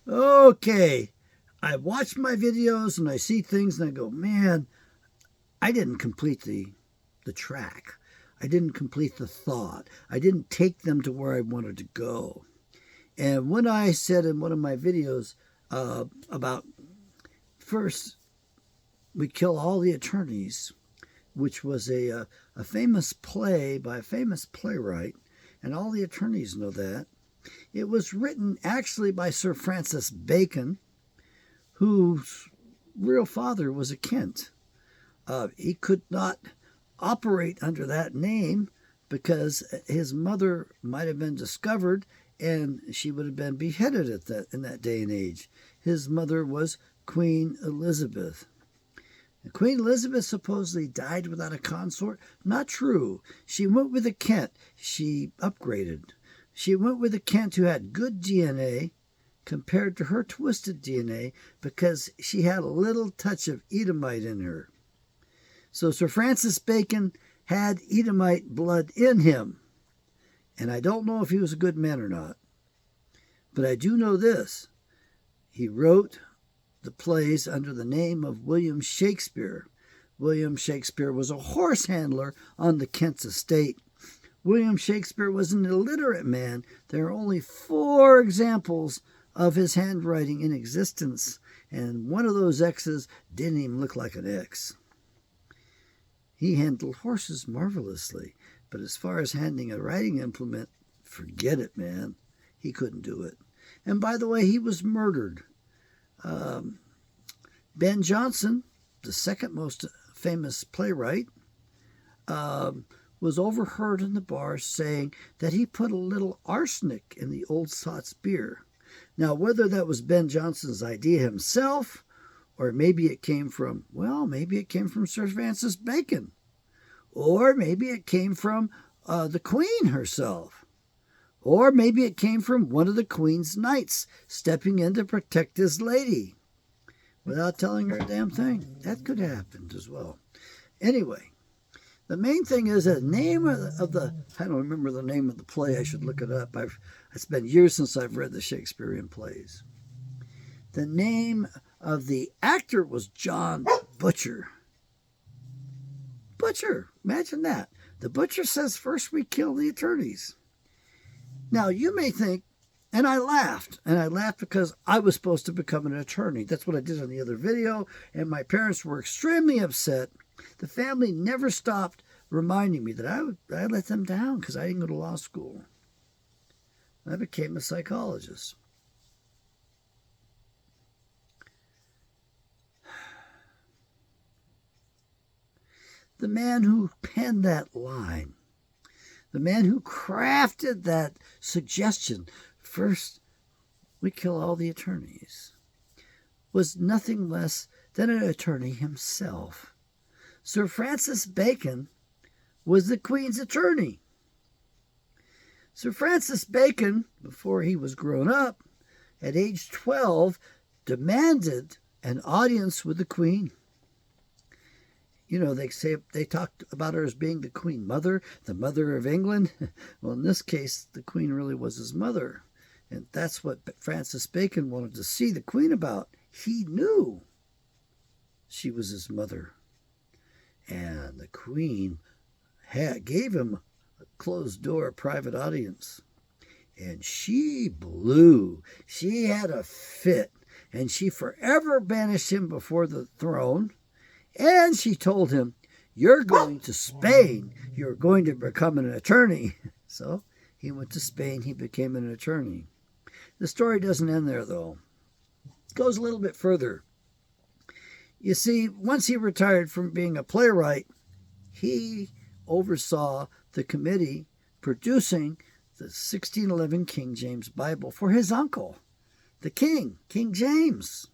Okay, I watch my videos and I see things and I go, man, I didn't complete the track. I didn't complete the thought. I didn't take them to where I wanted to go. And when I said in one of my videos about first we kill all the attorneys, which was a famous play by a famous playwright, and all the attorneys know that. It was written actually by Sir Francis Bacon, whose real father was a Kent. He could not operate under that name because his mother might have been discovered and she would have been beheaded in that day and age. His mother was Queen Elizabeth. Queen Elizabeth supposedly died without a consort. Not true. She went with a Kent. She upgraded. She went with a Kent who had good DNA compared to her twisted DNA because she had a little touch of Edomite in her. So Sir Francis Bacon had Edomite blood in him. And I don't know if he was a good man or not. But I do know this. He wrote the plays under the name of William Shakespeare. William Shakespeare was a horse handler on the Kent's estate. William Shakespeare was an illiterate man. There are only 4 examples of his handwriting in existence, and one of those X's didn't even look like an X. He handled horses marvelously, but as far as handling a writing implement, forget it, man. He couldn't do it. And by the way, he was murdered. Ben Jonson, the second most famous playwright, was overheard in the bar saying that he put a little arsenic in the old sot's beer. Now, whether that was Ben Jonson's idea himself, or maybe it came from Sir Francis Bacon, or maybe it came from the Queen herself, or maybe it came from one of the Queen's knights stepping in to protect his lady without telling her a damn thing. That could have happened as well. Anyway, the main thing is the name of the, I don't remember the name of the play. I should look it up. It's been years since I've read the Shakespearean plays. The name of the actor was John Butcher. Butcher, imagine that. The butcher says, first we kill the attorneys. Now, you may think, and I laughed because I was supposed to become an attorney. That's what I did in the other video, and my parents were extremely upset. The family never stopped reminding me that I let them down because I didn't go to law school. I became a psychologist. The man who penned that line, the man who crafted that suggestion, first we kill all the attorneys, was nothing less than an attorney himself. Sir Francis Bacon was the Queen's attorney. Sir Francis Bacon, before he was grown up, at age 12, demanded an audience with the Queen. You know, they talked about her as being the Queen Mother, the Mother of England. Well, in this case, the Queen really was his mother. And that's what Francis Bacon wanted to see the Queen about. He knew she was his mother. And the Queen gave him a closed-door private audience. And she blew. She had a fit. And she forever banished him before the throne. And she told him, you're going to Spain. You're going to become an attorney. So he went to Spain. He became an attorney. The story doesn't end there, though. It goes a little bit further. You see, once he retired from being a playwright, he oversaw the committee producing the 1611 King James Bible for his uncle, the king, King James.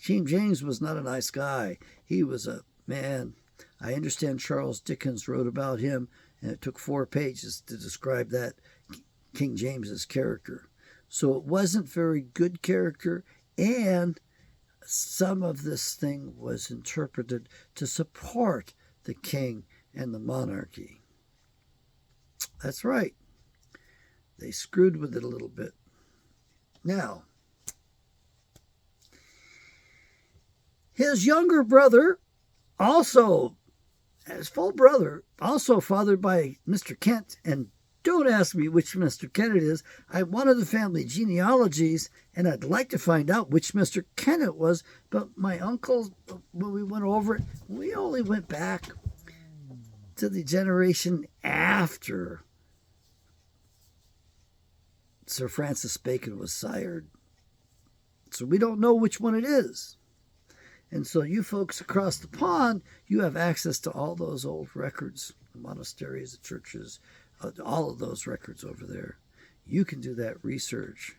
King James was not a nice guy. He was a man. I understand Charles Dickens wrote about him, and it took 4 pages to describe that King James's character. So it wasn't very good character, and some of this thing was interpreted to support the king and the monarchy. That's right. They screwed with it a little bit. Now, his younger brother, also his full brother, also fathered by Mr. Kent, and don't ask me which Mr. Kent it is. I wanted the family genealogies, and I'd like to find out which Mr. Kent it was, but my uncle, when we went over it, we only went back to the generation after Sir Francis Bacon was sired. So we don't know which one it is. And so you folks across the pond, you have access to all those old records, the monasteries, the churches, all of those records over there. You can do that research.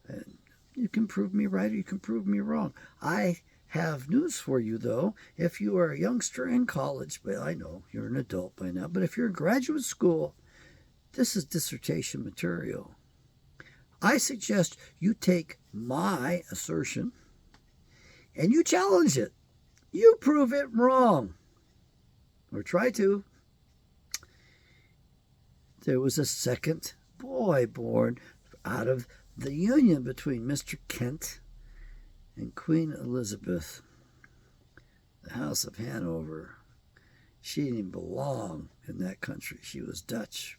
And you can prove me right or you can prove me wrong. I have news for you, though. If you are a youngster in college, well, I know you're an adult by now, but if you're in graduate school, this is dissertation material. I suggest you take my assertion and you challenge it. You prove it wrong. Or try to. There was a second boy born out of the union between Mr. Kent and Queen Elizabeth, the House of Hanover. She didn't even belong in that country. She was Dutch.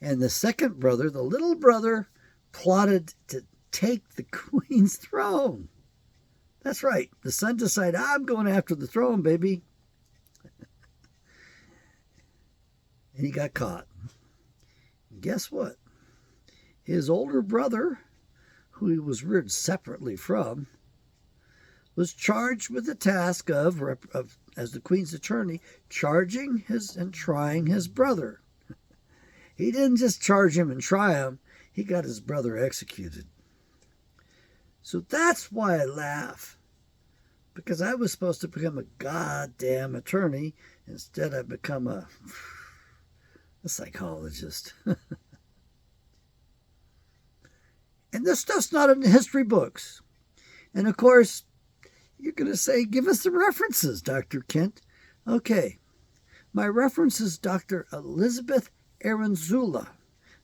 And the second brother, the little brother, plotted to take the queen's throne. That's right. The son decided, I'm going after the throne, baby. And he got caught. And guess what? His older brother, who he was reared separately from, was charged with the task of, as the queen's attorney, charging and trying his brother. He didn't just charge him and try him. He got his brother executed. So that's why I laugh. Because I was supposed to become a goddamn attorney. Instead, I've become a psychologist. And this stuff's not in the history books. And of course, you're going to say, give us the references, Dr. Kent. Okay. My reference is Dr. Elizabeth Aranzulla.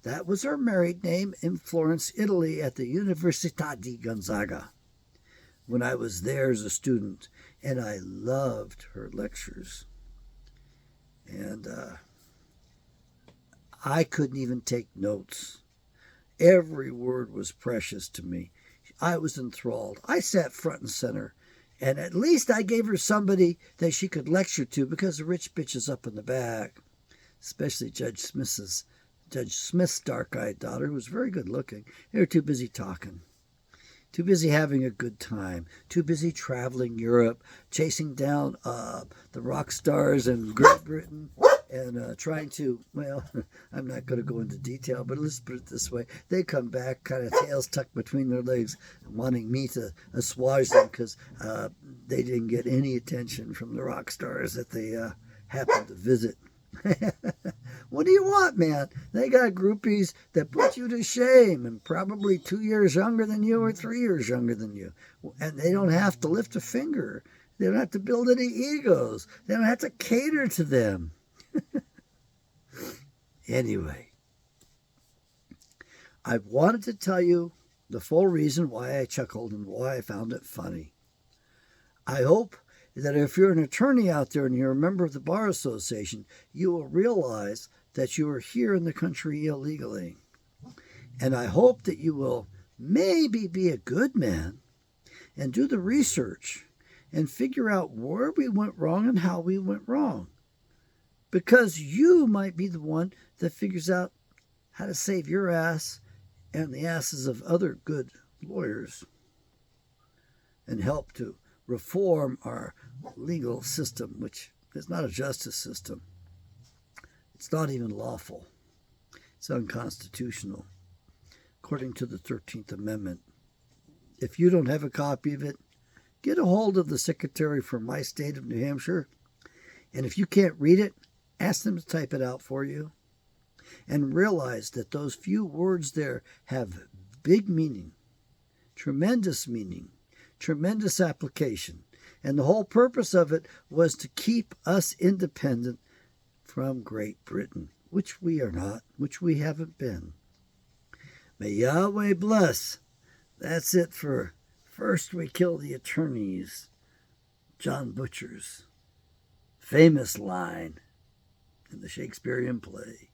That was her married name in Florence, Italy, at the Università di Gonzaga when I was there as a student, and I loved her lectures. And I couldn't even take notes. Every word was precious to me. I was enthralled. I sat front and center, and at least I gave her somebody that she could lecture to, because the rich bitch is up in the back, especially Judge Smith's dark-eyed daughter, who was very good-looking. They were too busy talking, too busy having a good time, too busy traveling Europe, chasing down the rock stars in Great Britain, and trying to, well, I'm not going to go into detail, but let's put it this way. They come back kind of tails tucked between their legs, wanting me to assuage them because they didn't get any attention from the rock stars that they happened to visit. What do you want, man? They got groupies that put you to shame, and probably 2 years younger than you or 3 years younger than you. And they don't have to lift a finger. They don't have to build any egos. They don't have to cater to them. Anyway, I wanted to tell you the full reason why I chuckled and why I found it funny. I hope that if you're an attorney out there and you're a member of the Bar Association, you will realize that you are here in the country illegally. And I hope that you will maybe be a good man and do the research and figure out where we went wrong and how we went wrong. Because you might be the one that figures out how to save your ass and the asses of other good lawyers and help to reform our legal system, which is not a justice system. It's not even lawful. It's unconstitutional, according to the 13th Amendment. If you don't have a copy of it, get a hold of the secretary for my state of New Hampshire, and if you can't read it, ask them to type it out for you, and realize that those few words there have big meaning, tremendous application. And the whole purpose of it was to keep us independent from Great Britain, which we are not, which we haven't been. May Yahweh bless. That's it for First We Kill the Attorneys, John Butcher's famous line in the Shakespearean play.